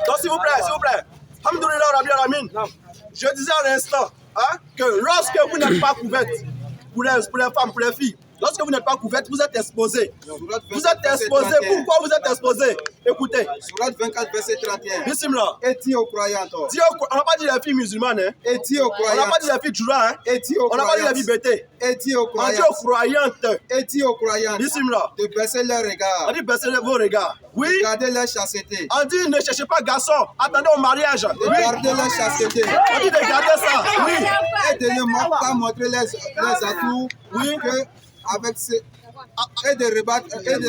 Donc, s'il vous plaît. Alhamdoulilah Rabbil Alamin. Je disais à l'instant que lorsque vous n'êtes pas couverte, pour les femmes, pour les filles, lorsque vous n'êtes pas couverte, vous êtes exposé. Vous êtes exposé. Pourquoi vous êtes exposé? Écoutez. Surat 24, verset 31. Bismillah. Et dis aux croyants. On n'a pas dit les filles musulmanes. Hein? Et dis aux croyants. On n'a pas dit les filles djoura. Hein? On n'a pas dit les filles bêtées. Et dis aux croyants. On dit aux croyantes. Et dis aux croyants. Bismillah. De baisser leurs regards. On dit baisser vos regards. Oui. Gardez leur chasteté. On dit ne cherchez pas garçon. Attendez au mariage. Oui. Gardez leur chasteté. On dit de garder ça. Oui. Et de ne pas montrer les atouts. Oui. Que avec ces... Et de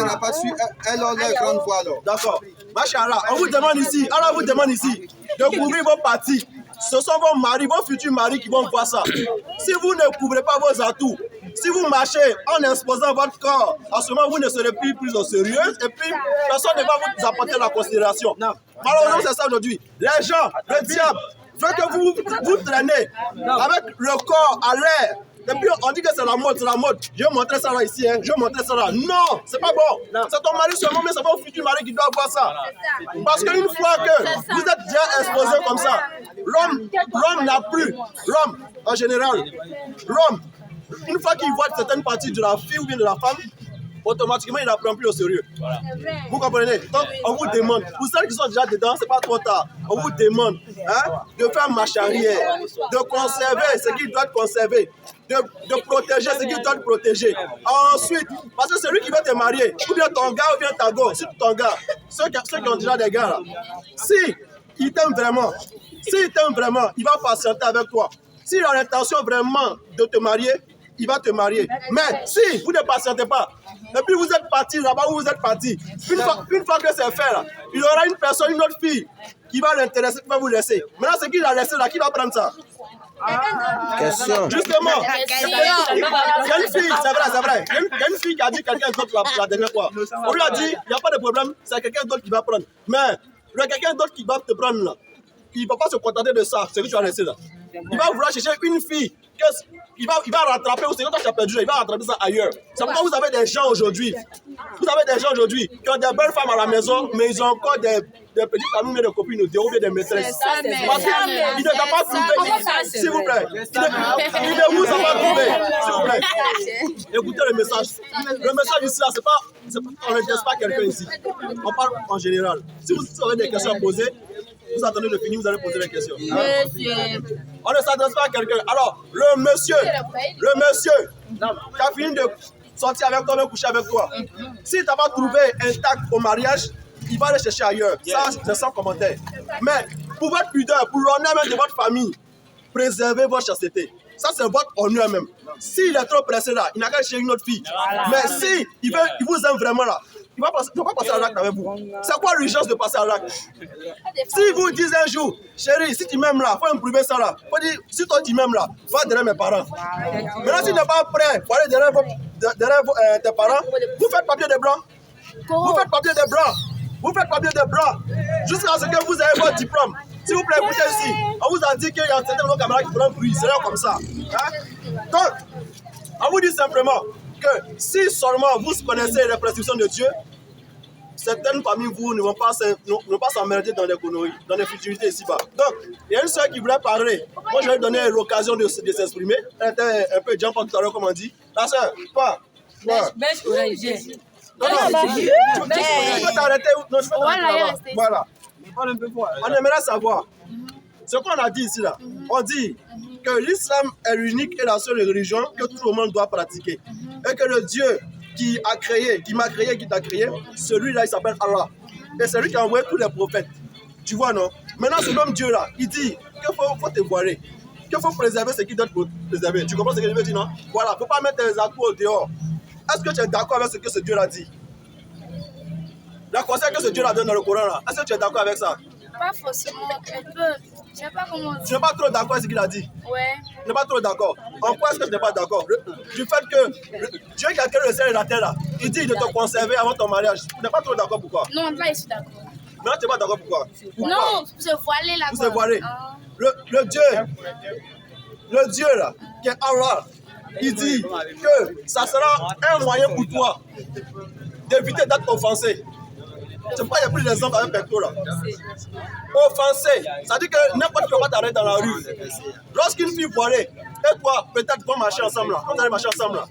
rabattre sur elles leur grande voile. D'accord. Machallah, on vous demande ici, Allah vous demande ici de couvrir vos parties. Ce sont vos maris, vos futurs maris qui vont voir ça. Si vous ne couvrez pas vos atouts, si vous marchez en exposant votre corps, en ce moment vous ne serez plus pris au sérieux et puis personne ne va vous apporter la considération. Malheureusement, c'est ça aujourd'hui. Les gens, le diable, veut que vous traînez avec le corps à l'air. Et puis on dit que c'est la mode, c'est la mode. Je vais montrer ça là ici, hein. Je vais montrer ça là. Non, c'est pas bon. C'est ton mari seulement, mais c'est pas au futur mari qui doit voir ça. Parce qu'une fois que vous êtes déjà exposé comme ça, l'homme n'a plus, l'homme en général, l'homme, une fois qu'il voit certaines parties de la fille ou bien de la femme, automatiquement il ne la prend plus au sérieux. Voilà. Vous comprenez? Donc on vous demande, pour celles qui sont déjà dedans, c'est pas trop tard. On vous demande de faire marche arrière, de conserver ce qui doit être conservé, de protéger ce qui doit être protégé. Ensuite, parce que celui qui veut te marier, ou bien ton gars ou bien ta go, c'est ton gars, ceux qui ont déjà des gars là, si il t'aime vraiment, il va patienter avec toi. S'il a l'intention vraiment de te marier, il va te marier. Mais si vous ne patientez pas, et puis vous êtes parti là-bas où vous êtes parti, une fois que c'est fait, là, il y aura une personne, une autre fille, qui va l'intéresser, qui va vous laisser. Maintenant, ce qu'il a laissé là, qui va prendre ça? Question. Justement, il y a une fille, c'est vrai, il y a une fille qui a dit quelqu'un d'autre la dernière fois. On lui a dit, il n'y a pas de problème, c'est quelqu'un d'autre qui va prendre. Mais le quelqu'un d'autre qui va te prendre là, il ne va pas se contenter de ça, ce que tu as laissé là. Il va vouloir chercher une fille. Il va rattraper, ou c'est quand tu as perdu, il va rattraper ça ailleurs. C'est pourquoi vous avez des gens aujourd'hui. Vous avez des gens aujourd'hui qui ont des belles femmes à la maison, mais ils ont encore des petites familles, des copines, ou bien des maîtresses. Parce qu'ils ne t'ont pas trouvé. S'il vous plaît. Ils ne vous ont pas trouvé. S'il vous plaît. Écoutez le message. Le message ici, là, c'est pas, on ne teste pas quelqu'un ici. On parle en général. Si vous avez des questions à poser, vous attendez de finir, vous allez poser les questions. Monsieur. On ne s'adresse pas à quelqu'un. Alors, le monsieur qui a fini de sortir avec toi, de coucher avec toi, s'il ne t'a pas trouvé intact au mariage, il va aller chercher ailleurs. Ça, c'est sans commentaire. Mais pour votre pudeur, pour l'honneur même de votre famille, préservez votre chasteté. Ça, c'est votre honneur même. S'il est trop pressé là, il n'a qu'à chercher une autre fille. Mais si il vous aime vraiment là, il ne va pas passer à l'acte avec vous. C'est quoi l'urgence de passer à l'acte? Si vous dites un jour, chérie, si tu m'aimes là, il faut imprimer ça là. Faut dire, si toi tu m'aimes là, va derrière mes parents. Maintenant, si tu n'es pas prêt pour aller derrière tes parents, vous faites papier de blanc. Vous faites papier de blanc. Vous faites papier de blanc. Jusqu'à ce que vous ayez votre diplôme. S'il vous plaît, écoutez ici. On vous a dit qu'il y a certains de nos camarades qui feront bruit. C'est comme ça. Donc, on vous dit simplement que si seulement vous connaissez les prescriptions de Dieu, certaines parmi vous ne vont pas s'emmerder dans les conneries, dans les futurités ici-bas. Donc, il y a une soeur qui voulait parler. Moi, je vais lui donner l'occasion de s'exprimer. Elle était un peu jump tout à l'heure, comme on dit. La soeur, toi. Non, tu peux t'arrêter. Non, tu peux t'arrêter. Voilà. On aimerait savoir ce qu'on a dit ici là. On dit que l'islam est l'unique et la seule religion que tout le monde doit pratiquer. Et que le Dieu qui m'a créé, qui t'a créé, celui-là il s'appelle Allah. Et c'est lui qui a envoyé tous les prophètes. Tu vois, non? Maintenant, ce même Dieu là, il dit qu'il faut te voiler, qu'il faut préserver ce qui doit être préservé. Tu comprends ce que je veux dire, non? Voilà, il ne faut pas mettre les atouts au dehors. Est-ce que tu es d'accord avec ce que ce Dieu l'a dit? La conseil que ce Dieu l'a donné dans le Coran là, est-ce que tu es d'accord avec ça? Pas forcément, un peu. Je sais pas comment dire. Tu n'es pas trop d'accord avec ce qu'il a dit? Ouais. Tu n'es pas trop d'accord. En quoi est-ce que tu n'es pas d'accord? Du fait que Dieu qui a créé le ciel et la terre là, il dit de te conserver avant ton mariage. Tu n'es pas trop d'accord pourquoi? Non, là je suis d'accord. Maintenant tu n'es pas d'accord pourquoi? Non, se voiler là-bas. Se voiler. Le Dieu là, qui est Allah, il dit que ça sera un moyen pour toi d'éviter d'être offensé. C'est pourquoi il y a plus d'exemples avec Pecto là. Offensé, ça dit que n'importe qui va t'arrêter dans la rue. Lorsqu'une fille voilée, et toi, peut-être vont marcher ensemble là, quand vous allez marcher ensemble là,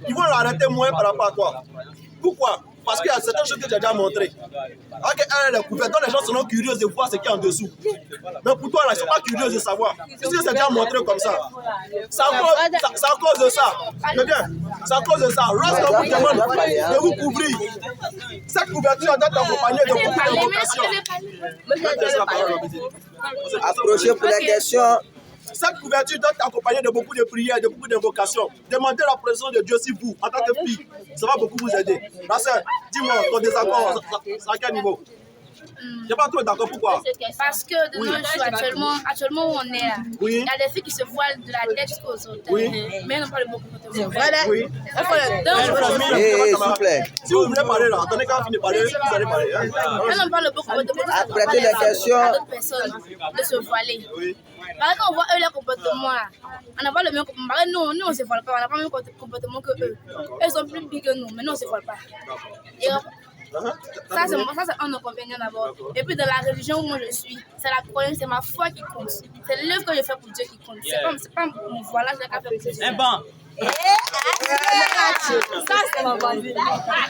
ils vont l'arrêter moins par rapport à toi. Pourquoi? Parce qu'il y a certaines choses que tu as déjà montrées. Alors qu'elle est couverte, donc les gens seront curieux de voir ce qu'il y a en dessous. Mais pour toi, là, ils ne sont pas curieux de savoir. Si c'est déjà montré comme ça, c'est à cause de ça. Mais bien, c'est à cause de ça. Lorsqu'on vous demande de vous couvrir, cette couverture doit t'accompagner de beaucoup d'invocations. Approchez pour les questions. Cette couverture doit t'accompagner de beaucoup de prières, de beaucoup d'invocations. Demandez la présence de Dieu sur vous, en tant que fille. Ça va beaucoup vous aider. Ma soeur, dis-moi, ton désaccord, c'est à quel niveau? Je n'ai pas trop d'accord, pourquoi? Parce que de nos jours, actuellement où on est là, Oui. il y a des filles qui se voilent de la tête jusqu'aux autres. Oui. Mais elles n'ont pas le bon comportement. Oui. S'il vous plaît. Si vous voulez parler là, attendez quand on finit de parler, vous allez parler. Hein? Elles n'ont pas le bon comportement. Après les questions. À d'autres personnes de se voiler. Oui. Parce que quand on voit eux leur comportement là, on n'a pas le même comportement. Nous, on ne se voile pas, on n'a pas le même comportement que eux. Eux sont plus big que nous, mais nous, on ne se voile pas. Et ça, c'est un inconvénient d'abord. Et puis, dans la religion où moi je suis, c'est la croyance, c'est ma foi qui compte. C'est l'œuvre que je fais pour Dieu qui compte. C'est pas mon voilage que je fais pour Dieu. Un banc. Ça, c'est ma voisine.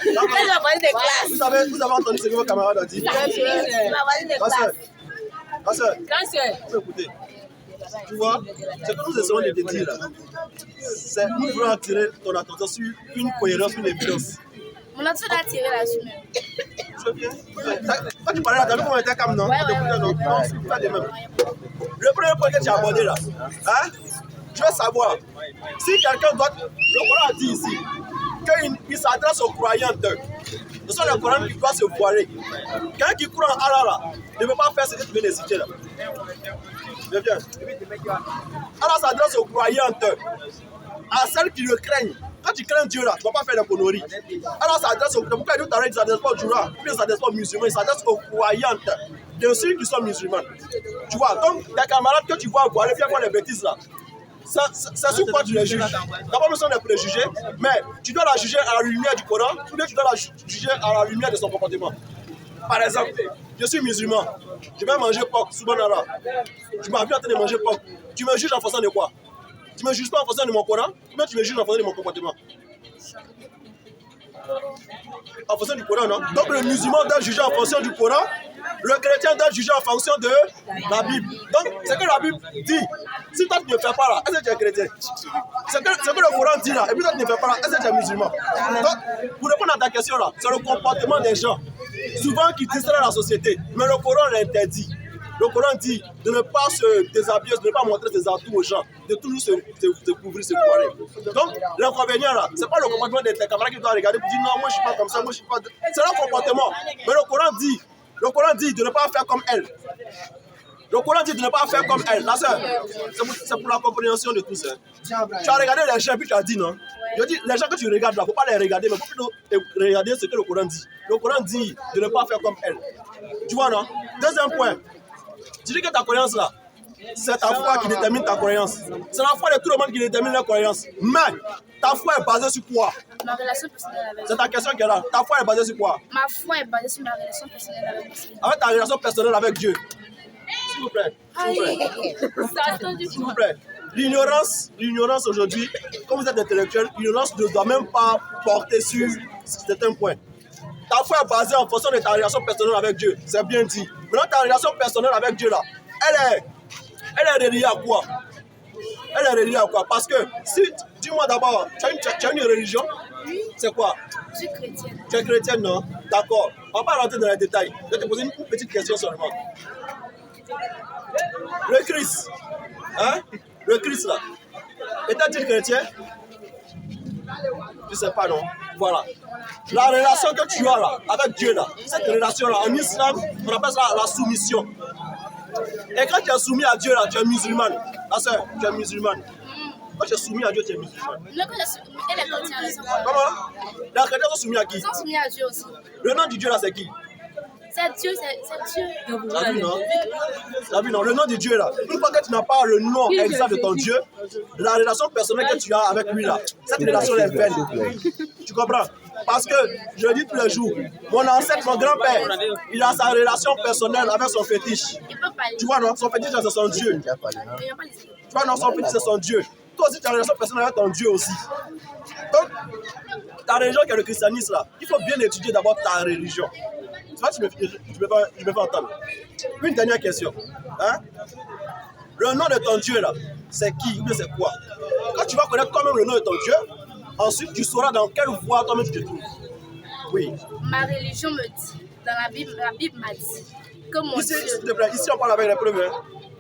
C'est la voisine des classes. Vous avez entendu ce que vos camarades ont dit? C'est la voisine des classes. Ma soeur, vous écoutez. Tu vois, ce que nous essayons de te dire là, c'est nous voulons attirer ton attention sur une cohérence, une évidence. On a tout attiré là-dessus même. Tu veux bien? Quand tu parlais là, tu as vu comment on était calme, non? Ouais. Non, c'est pas les mêmes. Le premier point que tu as abordé là, hein? Tu veux savoir si quelqu'un doit. Le Coran a dit ici qu'il s'adresse aux croyantes. Ce sont les Corans qui doivent se voiler. Quelqu'un qui croit en Allah là, ne peut pas faire ce que tu viens de citer là. Bien, bien. Allah s'adresse aux croyantes, à celles qui le craignent. Quand tu crains Dieu là, tu ne vas pas faire des conneries. Alors ça s'adresse aux croyants. Pourquoi il ne s'adresse pas aux Djoura, il ne s'adresse pas aux musulmans, il s'adresse aux croyantes, de ceux qui sont musulmans. Tu vois, donc tes camarades que tu vois aller faire les bêtises là, c'est sur quoi tu les juges. Tu n'as pas besoin de préjugés, mais tu dois la juger à la lumière du Coran, ou bien tu dois la juger à la lumière de son comportement. Par exemple, je suis musulman, je vais manger porc, subhanallah. Je m'en viens en train de manger porc. Tu me juges en fonction de quoi? Tu ne me juges pas en fonction de mon Coran, mais tu me juges en fonction de mon comportement. En fonction du Coran, non? Donc le musulman doit juger en fonction du Coran, le chrétien doit juger en fonction de la Bible. Donc, ce que la Bible dit, si toi tu ne fais pas là, est-ce que tu es chrétien? Ce que le Coran dit là, et puis toi tu ne fais pas là, est-ce que tu es musulman? Donc, pour répondre à ta question là, c'est le comportement des gens, souvent qui distraient la société, mais le Coran l'interdit. Le Coran dit de ne pas se déshabiller, de ne pas montrer ses atouts aux gens, de toujours se couvrir, se voiler. Donc, l'inconvénient là, ce n'est pas le comportement de tes camarades qui doivent regarder pour dire non, moi je ne suis pas comme ça, moi je ne suis pas. C'est leur comportement. Mais le Coran dit de ne pas faire comme elle. Le Coran dit de ne pas faire comme elle. La sœur, c'est pour la compréhension de tout ça. Tu as regardé les gens puis tu as dit non. Je dis, les gens que tu regardes là, il ne faut pas les regarder, mais il faut plutôt regarder ce que le Coran dit. Le Coran dit de ne pas faire comme elle. Tu vois non? Deuxième point. Tu dis que ta croyance là, c'est ta foi qui détermine ta croyance. C'est la foi de tout le monde qui détermine la croyance. Mais ta foi est basée sur quoi? Ma relation personnelle avec Dieu. C'est ta question qui est là. Ta foi est basée sur quoi? Ma foi est basée sur ma relation personnelle avec Dieu. Avec ta relation personnelle avec Dieu. S'il vous plaît. S'il vous plaît. L'ignorance aujourd'hui, comme vous êtes intellectuel, l'ignorance ne doit même pas porter sur certains points. Ta foi est basée en fonction de ta relation personnelle avec Dieu. C'est bien dit. Maintenant, ta relation personnelle avec Dieu là, elle est reliée à quoi? Elle est reliée à quoi? Parce que si, dis-moi d'abord, tu as une religion? C'est quoi? Je suis chrétienne. Tu es chrétienne, non? D'accord. On ne va pas rentrer dans les détails. Je vais te poser une petite question seulement. Le Christ, hein? Le Christ là, était-il chrétien? Tu ne sais pas, non? Voilà. La relation que tu as là, avec Dieu là, cette relation là, en islam, on appelle ça la soumission. Et quand tu es soumis à Dieu là, tu es musulmane. La sœur, tu es musulmane. Quand tu es soumis à Dieu, tu es musulmane. Et les chrétiens, ils sont quoi? Comment? Les chrétiens sont soumis à qui? Ils sont soumis à Dieu aussi. Le nom du Dieu là, c'est qui? C'est Dieu, c'est Dieu. T'as vu, non? T'as vu, non? Le nom de Dieu, là. Une fois que tu n'as pas le nom exact de ton Dieu, la relation personnelle que tu as avec lui, là, cette relation est vaine. Tu comprends? Parce que, je le dis tous les jours, mon ancêtre, mon grand-père, il a sa relation personnelle avec son fétiche. Il peut pas. Tu vois, non? Son fétiche, c'est son Dieu. Tu vois, non? Son fétiche, c'est son Dieu. Toi aussi, tu as une relation personnelle avec ton Dieu aussi. Donc, ta religion qui est le christianisme, là, il faut bien étudier d'abord ta religion. Tu vois, je me fais entendre. Une dernière question. Hein? Le nom de ton Dieu, là, c'est qui ou bien c'est quoi? Quand tu vas connaître toi-même le nom de ton Dieu, ensuite tu sauras dans quelle voie toi-même tu te trouves. Oui. Ma religion me dit, dans la Bible m'a dit que mon Ici, Dieu. s'il te plaît, ici on parle avec les preuves. Hein?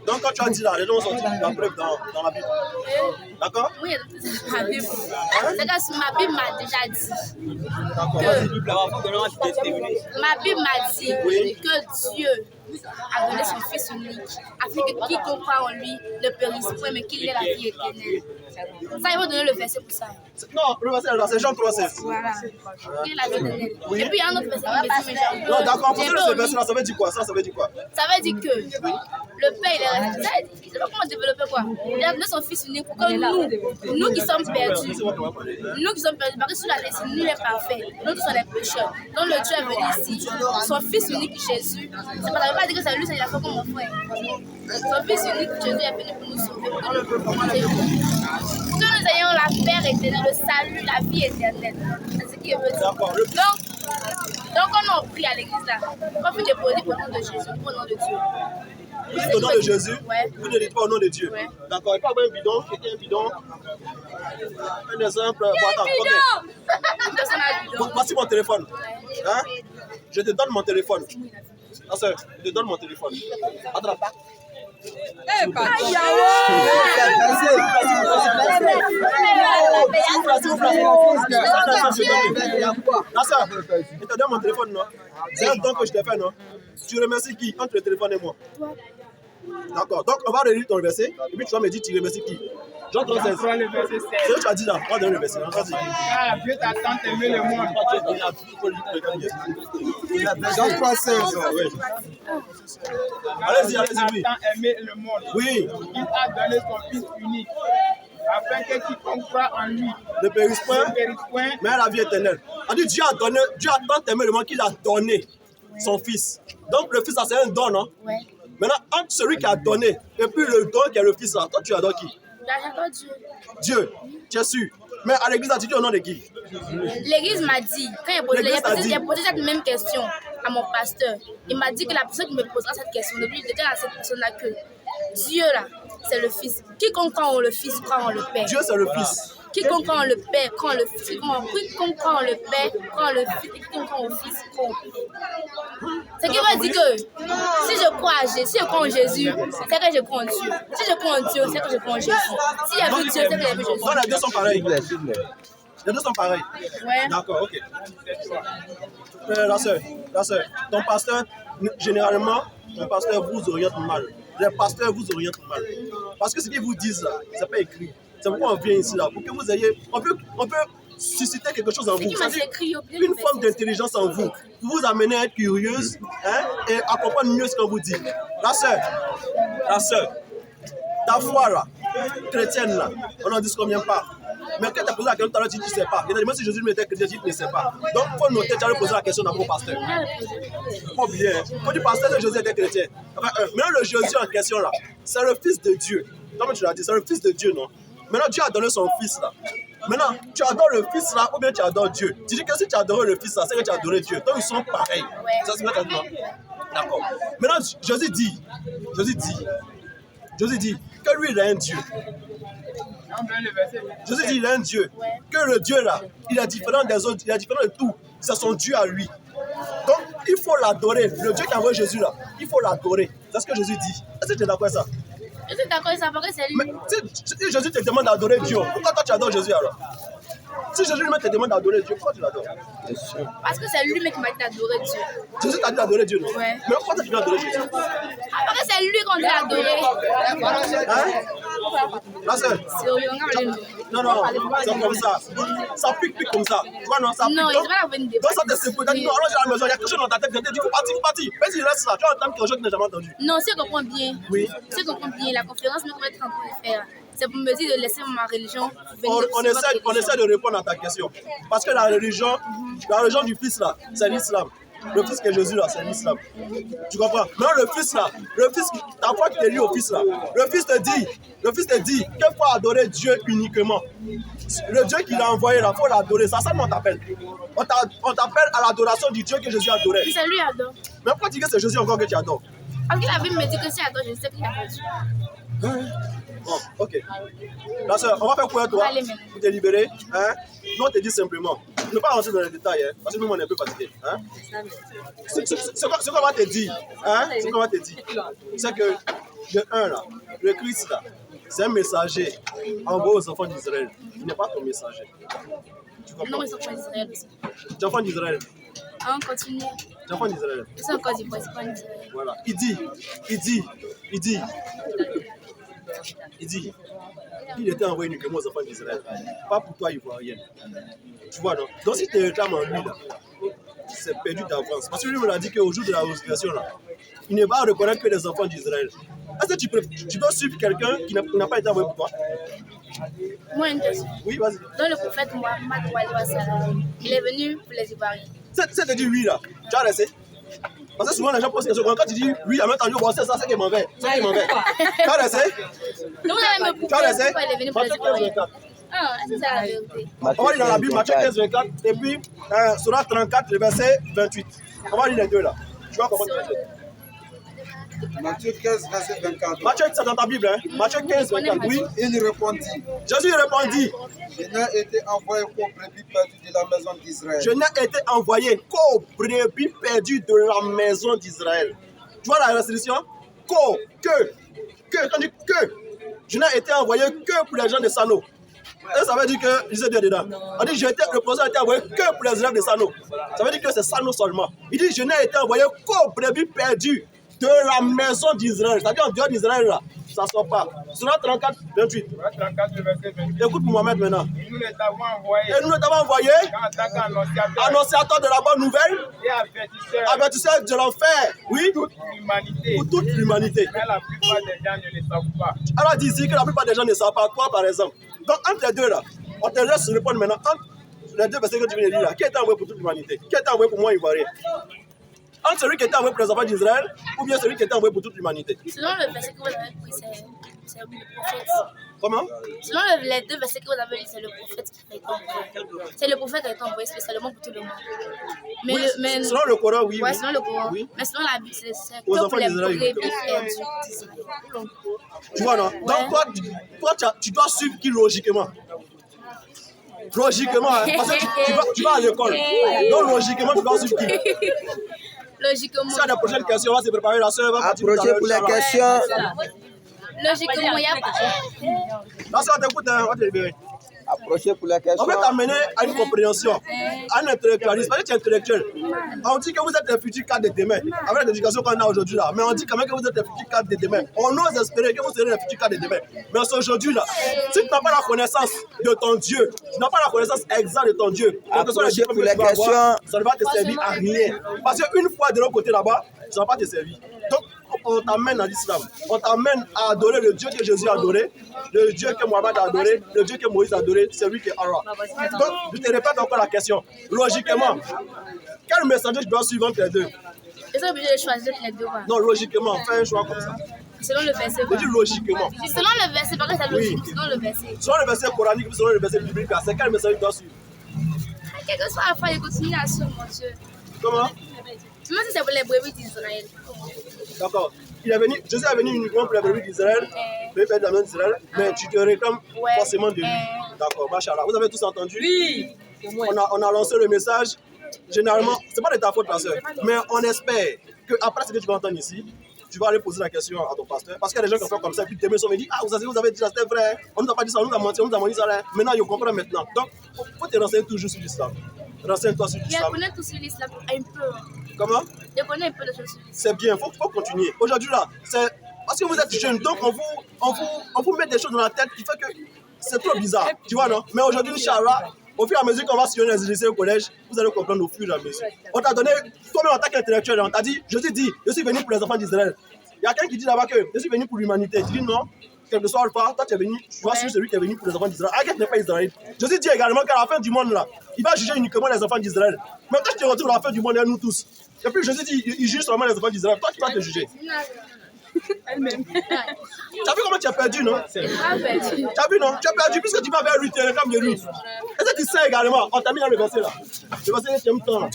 Donc quand tu as dit là, les gens sont dit la preuve dans la Bible. D'accord? Oui, c'est ma Bible. C'est que ma Bible m'a déjà dit. Ma Bible m'a dit que Dieu a donné son Fils unique afin que quiconque croit en lui ne périsse point, mais qu'il ait la vie éternelle. Ça, il va donner le verset pour ça. Non, le verset là, c'est Jean 3,16. Voilà. Qu'il ait la vie éternelle. Oui. Et puis, il y a un autre verset qui me dit, mais j'ai un peu. Non, d'accord, pour j'ai ce un peu verset là, ça veut dire quoi? Ça veut dire quoi? Ça veut dire que le Père, il est resté. Je ne sais pas comment développer quoi. Il a donné son Fils unique pour que nous qui sommes perdus, parce que sur la terre, nul n'est parfait. Nous tous sommes des pécheurs. Donc le Dieu est venu ici. Son Fils unique, Jésus. Ça ne veut pas dire que c'est lui, c'est la foi comme mon frère. Son Fils unique, Jésus, est venu pour nous sauver. Pour que nous ayons la paix éternelle, le salut, la vie éternelle. C'est ce qu'il veut dire. Donc, quand on prie à l'église là, on peut déposer au nom de Jésus, au nom de Dieu. Vous dites au nom de Jésus, ouais. Vous ne dites pas au nom de Dieu. Ouais. D'accord, il faut avoir un bidon, c'était un bidon. Un exemple, attends, Personne n'a le bidon. voici mon téléphone. Hein? Je te donne mon téléphone. Ah, sœur, je te donne mon téléphone. Attends. Je te donne mon téléphone, non? C'est un don que je t'ai fait, non? Tu remercies qui entre le téléphone et moi? D'accord, donc on va relire ton verset et puis tu vas me dire tu remercies qui? Jean 3,16. C'est ce que tu as dit là, on va donner le verset. Ah, Dieu t'a tant aimé le monde. Jean 3,16. Allez-y, Dieu a oui. tant aimé le monde. Oui. Il a donné son Fils unique, afin que quiconque croit en lui Ne périsse point, ne périsse point, mais à la vie éternelle. On dit Dieu a tant aimé le monde qu'il a donné son Fils. Donc le Fils, ça c'est un don, non? Ouais. Maintenant, entre celui qui a donné et puis le don qui est le Fils là, toi tu adores qui? J'adore Dieu. Dieu, tu es sûr. Mais à l'église, tu dis au nom de qui? L'église m'a dit, quand il a posé cette même question à mon pasteur, il m'a dit que la personne qui me posera cette question, de lui dire à cette personne-là que Dieu là, c'est le Fils. Quiconque croit en le Fils croit en le Père. Dieu c'est le Fils. Quiconque croit en le Père croit en le Fils. Quiconque croit en le Père croit en le Fils. Et quiconque croit au Fils croit au Père. Ce qui veut dire que si je crois à Jésus, si je crois en Jésus, c'est que je crois en Dieu. Si je crois en Dieu, c'est que je crois en Jésus. Si il y a vu Dieu, c'est que j'ai vu Jésus. Donc les deux sont pareils. Les deux sont pareils. Ouais. D'accord, ok. La sœur, ton pasteur, généralement, ton pasteur vous oriente mal. Les pasteurs vous orientent mal. Parce que ce qu'ils vous disent là, c'est pas écrit. C'est pourquoi on vient ici là, pour que vous ayez, on peut susciter quelque chose en vous. Une forme d'intelligence en vous. Pour vous amener à être curieuse, hein, et à comprendre mieux ce qu'on vous dit. La sœur, ta foi là, chrétienne là, on n'en dit combien pas. Mais quand tu as posé la question tout à l'heure, tu dis tu ne sais pas. Et même si Jésus m'était chrétien, tu ne sais pas. Donc il faut noter, tu as posé la question d'abord au pasteur. Pas oublier. Quand tu pasteur que Jésus était chrétien. Enfin, maintenant le Jésus en question là, c'est le Fils de Dieu. Comme tu l'as dit, c'est le Fils de Dieu, non? Maintenant Dieu a donné son Fils là. Maintenant, tu adores le Fils là ou bien tu adores Dieu. Tu dis que si tu adores le Fils là, c'est que tu as adoré Dieu. Donc ils sont pareils. Ça se met à dire. D'accord. Maintenant, Jésus dit que lui il est un Dieu. Jésus dit il est un Dieu. Que le Dieu là, il est différent des autres, il est différent de tout. C'est son Dieu à lui. Donc, il faut l'adorer. Le Dieu qui a envoyé Jésus là, il faut l'adorer. C'est ce que Jésus dit. Est-ce que tu es d'accord avec ça? Je suis d'accord avec ça, parce que c'est lui. Mais si Jésus te demande d'adorer Dieu, pourquoi toi tu adores Jésus alors? Si Jésus lui te demande d'adorer Dieu, pourquoi tu l'adores? Parce que c'est lui qui m'a dit d'adorer Dieu. Jésus t'a dit d'adorer Dieu, non? Ouais. Mais pourquoi tu veux adorer Jésus? Parce que c'est lui qu'on dit d'adorer. Hein? La sœur. C'est au Yonga, mais Non, non, c'est comme ça. Ça pique comme ça. Tu vois, non, ça pique. non, Donc, il va venir des donc ça te secoue. T'as dit, non, alors j'ai à la maison, il y a quelque chose dans ta tête. Tu dis, faut partir, faut partir. Mais s'il reste là, tu vas entendre quelque chose que tu n'as jamais entendu. Non, si je comprends bien. Oui. Si je comprends bien, la conférence qu'on va être en train de faire, c'est pour me dire de laisser ma religion venir. On essaie de répondre à ta question. Parce que la religion du Fils là, c'est l'islam. Le Fils que Jésus là, c'est l'islam. Tu comprends? Mais le Fils là, ta foi qui est liée au Fils là, le Fils te dit qu'il faut adorer Dieu uniquement. Le Dieu qu'il a envoyé là, il faut l'adorer. Ça, on t'appelle. On t'appelle à l'adoration du Dieu que Jésus adorait. C'est lui adore. Mais pourquoi tu dis que c'est Jésus encore que tu adores? Parce que la Bible me dit que si j'adore, je sais qu'il y a pas Dieu. Bon, ok. La sœur, on va faire quoi toi? Allez, maintenant. Pour te libérer. Hein? Nous, on te dit simplement. Ne pas rentrer dans les détails, hein? Parce que nous, on est un peu fatigués. Hein? Ce qu'on va te dire, hein? Ce qu'on va te dire, c'est que de un, là, le Christ, là, c'est un messager envoyé aux enfants d'Israël. Il n'est pas ton messager. Tu comprends? Non, ils sont pas d'Israël aussi. Les enfants d'Israël. On continue. Les enfants d'Israël. Ils sont encore d'Ivoire, c'est pas d'Israël. Voilà. Il dit qu'il était envoyé uniquement aux enfants d'Israël. Pas pour toi, Ivoirien. Tu vois, non? Donc si tu réclames en lui, là, c'est perdu d'avance. Parce que lui me l'a dit qu'au jour de la résurrection, là, il ne va reconnaître que les enfants d'Israël. Est-ce que tu peux suivre quelqu'un qui n'a pas été envoyé pour toi? Moi, une question. Oui, vas-y. Dans le prophète Mohamed il est venu pour les Ivoiriens. C'est te dit oui, là. Tu as resté? Parce que souvent, les gens posent des questions. Quand tu dis oui, en même temps, bon, c'est ça, c'est qui m'en fait. C'est qui m'en fait. Tu as resté? Donc, vous avez me Tu as resté? pourquoi il est venu pour les Matthieu 15, Ivoiriens. 24. Ah, c'est ça la vérité. On va lire dans la Bible, Matthieu 15, 24, et puis Surah 34, le verset 28. On va lire les deux là. Tu vois comment tu fais. Matthieu 15, verset 24. Matthieu, c'est dans ta Bible, hein? Matthieu 15, 24. Oui. Il répondit, Jésus répondit, je n'ai été envoyé qu'aux brebis perdues de la maison d'Israël. je n'ai été envoyé qu'aux brebis perdues de la maison d'Israël. Tu vois la restriction? Quand on dit que, je n'ai été envoyé que pour les gens de Sano. Et ça veut dire que, il sait Dieu dedans. On dit, le prophète a été envoyé que pour les élèves de Sano. Ça veut dire que c'est Sano seulement. Il dit, je n'ai été envoyé qu'aux brebis perdues de la maison d'Israël. C'est-à-dire en dehors d'Israël, là, ça ne sort pas. Surah 34, 28. 34, verset 28. Écoute Mohamed maintenant. Et nous les avons envoyés Et nous t'avons envoyé en tant qu'annonciateurs annonciateur de la bonne nouvelle, et avertisseur de l'enfer, oui, toute l'humanité. pour toute l'humanité. Mais la plupart des gens ne le savent pas. Alors dit ici que la plupart des gens ne savent pas, toi par exemple. Donc entre les deux là, on te laisse répondre maintenant. Entre les deux versets que tu viens de lire là, qui est envoyé pour toute l'humanité? Qui est envoyé pour moi, Ivoirien? Entre celui qui était envoyé pour les enfants d'Israël ou bien celui qui était envoyé pour toute l'humanité? Selon le verset que vous avez pris, c'est le prophète. Comment? Selon les deux versets que vous avez lus, c'est le prophète qui a été envoyé. C'est le prophèt qui a été envoyé spécialement pour tout le monde. Mais, Oui, mais selon le Coran, oui. ouais, Oui. selon le Coran. Oui. Mais selon la Bible, c'est Aux que enfants pour les d'Israël, brebis oui. perdus d'Israël. Tu vois, non? Donc toi tu dois suivre qui logiquement? Logiquement, hein, parce que tu vas à l'école. Donc logiquement, tu dois suivre qui? Logiquement. Si y a des prochaines questions, on va se préparer. La sœur va partir. Approchez pour les questions. Logiquement, il n'y a pas. La sœur t'écoute, hein, on va te libérer. Approchez pour les On questions. va t'amener à une compréhension, à un intellectualisme. Parce que tu es intellectuel. On dit que vous êtes les futurs cadres de demain, avec l'éducation qu'on a aujourd'hui là. Mais on dit quand même que vous êtes les futurs cadres de demain. On ose espérer que vous serez les futurs cadres de demain. Mais c'est aujourd'hui là. Si tu n'as pas la connaissance de ton Dieu, tu n'as pas la connaissance exacte de ton Dieu, Approchez pour les questions. ça ne va te servir à rien. Parce qu'une fois de l'autre côté là-bas, ça ne va pas te servir. Donc, on t'amène à l'islam. On t'amène à adorer le Dieu que Jésus a adoré, le Dieu que Mohamed a adoré, le Dieu que Moïse a adoré, c'est lui qui est Allah. Donc, je te répète encore la question. Logiquement, quel messager je dois suivre entre les deux? Ils sont obligés de choisir les deux. Quoi. Non, logiquement, fais un choix comme ça. Selon le verset. Je dis logiquement. Selon le verset, parce que c'est logique. Oui. Selon le verset. Selon le verset coranique, selon le verset biblique, c'est quel messager je dois suivre? Quelle que soit la foi, il continue à suivre, mon Dieu. Comment? Même si c'est pour les brebis d'Israël. D'accord. Jésus est venu uniquement pour les brebis d'Israël, le père de la maison d'Israël, mais tu te réclames forcément de lui. D'accord, machallah. Vous avez tous entendu? Oui. On a lancé le message. Généralement, ce n'est pas de ta faute, ma soeur, mais on espère qu'après ce que tu vas entendre ici, tu vas aller poser la question à ton pasteur. Parce qu'il y a des gens qui font comme ça, puis demain, ils me disent, ah, vous avez dit ça, c'était vrai. On ne nous a pas dit ça, on nous a menti, on nous a menti ça. Là. Maintenant, ils comprennent maintenant. Donc, il faut te renseigner toujours sur l'islam. Renseigne-toi sur Je l'islam. connais tout sur l'islam un peu. Comment? Je connais un peu de choses sur l'islam. C'est bien, il faut continuer. Aujourd'hui, là, c'est Parce que vous êtes jeune, donc on vous met des choses dans la tête qui fait que c'est trop bizarre, tu vois, non? Mais aujourd'hui, Inch'Allah, au fur et à mesure qu'on va sillonner les lycées au collège, vous allez comprendre au fur et à mesure. On t'a donné, toi-même en tant qu'intellectuel, on t'a dit, je suis venu pour les enfants d'Israël. Il y a quelqu'un qui dit là-bas que je suis venu pour l'humanité. Tu dis non, quel que soit le pas, toi tu es venu, tu vas suivre celui qui est venu pour les enfants d'Israël. Agathe n'est pas israélite. Jésus dit également qu'à la fin du monde, là, il va juger uniquement les enfants d'Israël. Mais toi, tu te retrouves à la fin du monde et nous tous. Et puis Jésus dit, il juge seulement les enfants d'Israël. Toi, tu vas te juger. Elle-même. Tu as vu comment tu as perdu, non? Tu as perdu. vu, non? Tu as perdu puisque tu vas vers lui, tu es le femme de lui. Est-ce que tu sais également? On t'a mis dans le verset là. Le verset qui aime tant là.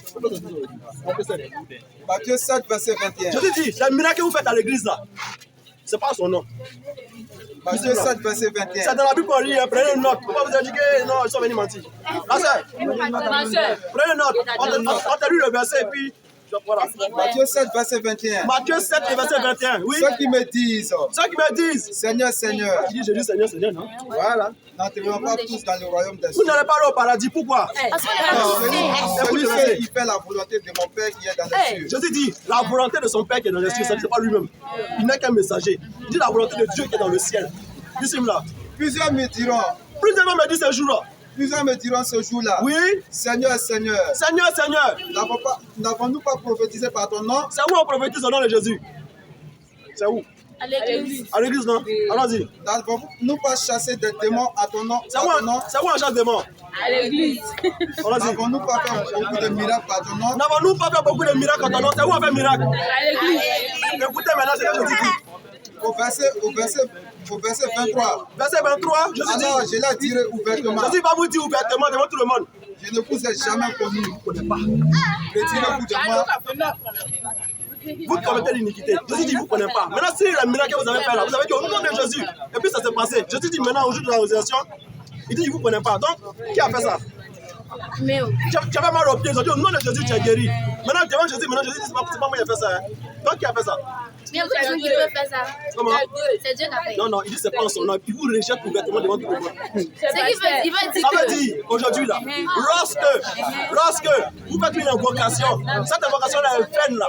Matthieu 7, verset 21. Jésus dit, les miracles que vous faites à l'église là, c'est pas son nom. Matthieu 7, verset 21. C'est dans la Bible pour lire, prenez une note. Pourquoi vous avez dit que non, ils sont venus mentir? La sœur, prenez une note. On t'a lu le verset et puis. Voilà. Matthieu 7, verset 21. Matthieu 7, verset 21. Oui. Ceux qui me disent, Seigneur, Seigneur, tu dis Jésus, Seigneur, non? Voilà. n'entreront pas tous dans le royaume des Vous cieux. n'allez pas aller au paradis, pourquoi? Parce qu'on Celui qui fait la volonté de mon Père qui est dans les cieux. Jésus dit, la volonté de son Père qui est dans les cieux, ça ne dit pas lui-même. Il n'est qu'un messager. Il dit la volonté de Dieu qui est dans le ciel. Dis-moi là. Plusieurs me diront, Plusieurs me disent ce jour-là. plusieurs me diront ce jour-là, Oui. Seigneur, Seigneur, Seigneur. n'avons-nous pas prophétisé par ton nom? C'est où on prophétise au nom de Jésus? C'est où? à l'église. À l'église, non? Allons-y. N'avons-nous pas chassé des démons à ton nom? C'est où on chasse des morts? À l'église. Allons-y. N'avons-nous pas fait beaucoup de miracles par ton nom? N'avons-nous pas fait beaucoup de miracles en ton nom? C'est où on fait miracle? À l'église. Écoutez maintenant ce que Jésus dit. Au verset 23. Verset 23, Jésus Alors dit. je l'ai tiré ouvertement. Jésus va vous dire ouvertement devant tout le monde. Je ne vous ai jamais connu. Je ne connais pas. Retirez-vous de moi. Vous commettez l'iniquité. Jésus dit, vous ne connaissez pas. Maintenant, si le miracle que vous avez fait là, vous avez dit au nom de Jésus. Et puis ça s'est passé. Jésus dit maintenant, au jour de la résurrection, il dit, vous ne connaissez pas. Donc, qui a fait ça? Mais Tu avais mal au pied. Ils ont dit, au nom de Jésus, tu es guéri. Maintenant, devant Jésus, Jésus dit, c'est pas moi qui ai fait ça. Hein. Donc, qui a fait ça? mais vous dites qu'il peut faire ça. Comment? C'est Dieu qui a fait. Non, non, il dit, c'est pas en son nom. Il vous rejette ouvertement devant tout le monde. C'est qu'il veut dire Ça veut que. dire, aujourd'hui là, lorsque vous faites une invocation, cette invocation là est vaine là.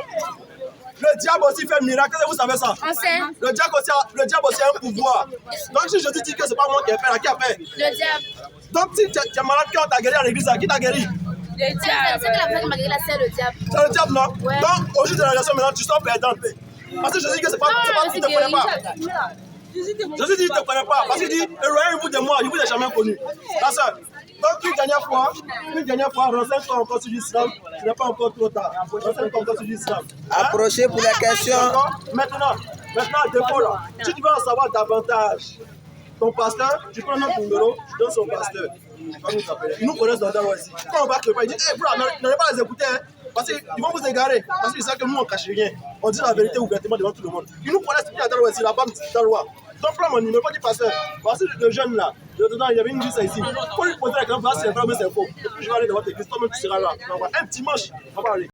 Le diable aussi fait un miracle, vous savez ça? On sait. Le diable aussi a un pouvoir. Donc si je dis que c'est pas moi qui ai fait là, qui a fait? Le diable. Donc si tu es malade, quand on t'a guéri à l'église, qui t'a guéri? Le diable. C'est que la personne qui m'a guéri là, c'est le diable. C'est le diable, non? Ouais. Donc au jour de la résurrection maintenant, tu sors perdante. Parce que je dis que c'est pas tu ne te connais pas. Jésus dit, il ne te connaît pas. Parce qu'il dit, éloignez-vous de moi, je ne vous ai jamais connu. La sœur. Donc, une dernière fois, renseigne-toi encore sur l'islam. Ce n'est pas encore trop tard. Renseigne-toi encore sur l'islam. Approchez pour les questions. Maintenant, défaut là. Si tu veux en savoir davantage, ton pasteur, tu prends notre numéro, tu donnes son pasteur. Ils nous connaissent dans Darwa ici. Quand on va quelque part, ils disent, hey, bro, n'allez pas les écouter. Hein. Parce qu'ils vont vous égarer. Parce qu'ils savent que nous, on ne cache rien. On dit la vérité ouvertement devant tout le monde. Ils nous connaissent depuis à Darwa ici, la bande Darwa. Donc, prends mon numéro, dis pasteur. Voici le jeune là. Il y avait une liste ici. Il faut lui poser la question, voir si c'est vrai ou c'est faux. Et puis, je vais aller devant tes questions, toi-même tu seras là. Un petit manche, on va aller.